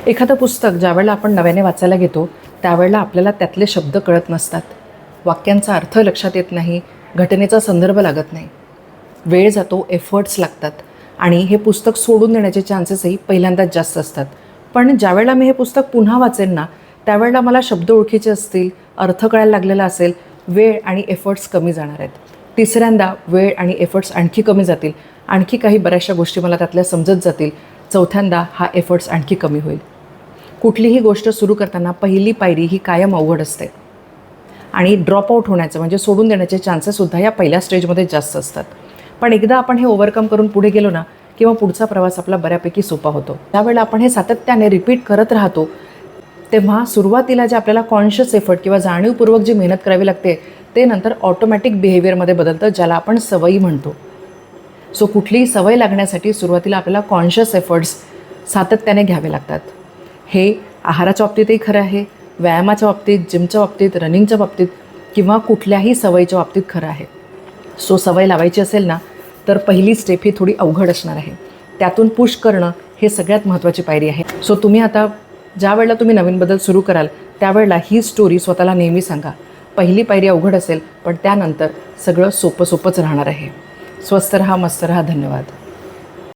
एखादं पुस्तक ज्यावेळेला आपण नव्याने वाचायला घेतो त्यावेळेला आपल्याला त्यातले शब्द कळत नसतात, वाक्यांचा अर्थ लक्षात येत नाही, घटनेचा संदर्भ लागत नाही, वेळ जातो, एफर्ट्स लागतात आणि हे पुस्तक सोडून देण्याचे चान्सेसही पहिल्यांदाच जास्त असतात. पण ज्यावेळेला मी हे पुस्तक पुन्हा वाचेन ना, त्यावेळेला मला शब्द ओळखीचे असतील, अर्थ कळायला लागलेला असेल, वेळ आणि एफर्ट्स कमी जाणार आहेत. तिसऱ्यांदा वेळ आणि एफर्ट्स आणखी कमी जातील, आणखी काही बऱ्याचशा गोष्टी मला त्यातल्या समजत जातील. चौथ्यांदा हा एफर्ट्स आणखी कमी होईल. कुठलीही गोष्ट सुरू करताना पहिली पायरी ही कायम अवघड असते आणि ड्रॉपआउट होण्याचं म्हणजे सोडून देण्याचे चान्सेससुद्धा या पहिल्या स्टेजमध्ये जास्त असतात. पण एकदा आपण हे ओव्हरकम करून पुढे गेलो ना, किंवा पुढचा प्रवास आपला बऱ्यापैकी सोपा होतो. त्यावेळेला आपण हे सातत्याने रिपीट करत राहतो, तेव्हा सुरुवातीला जे आपल्याला कॉन्शियस एफर्ट किंवा जाणीवपूर्वक जी मेहनत करावी लागते ते नंतर ऑटोमॅटिक बिहेवियरमध्ये बदलतं, ज्याला आपण सवयी म्हणतो. सो कुठलीही सवय लागण्यासाठी सुरुवातीला आपल्याला कॉन्शियस एफर्ट्स सातत्याने घ्यावे लागतात. हे आहाराच्या बाबतीतही खरं आहे, व्यायामाच्या बाबतीत, जिमच्या बाबतीत, रनिंगच्या बाबतीत किंवा कुठल्याही सवयीच्या बाबतीत खरं आहे. सो सवय लावायची असेल ना, तर पहिली स्टेप ही थोडी अवघड असणार आहे. त्यातून पुश करणं हे सगळ्यात महत्त्वाची पायरी आहे. सो तुम्ही आता ज्या वेळेला तुम्ही नवीन बदल सुरू कराल त्यावेळेला ही स्टोरी स्वतःला नेहमी सांगा. पहिली पायरी अवघड असेल, पण त्यानंतर सगळं सोपंच राहणार आहे. स्वस्थ रहा, मस्त रहा. धन्यवाद.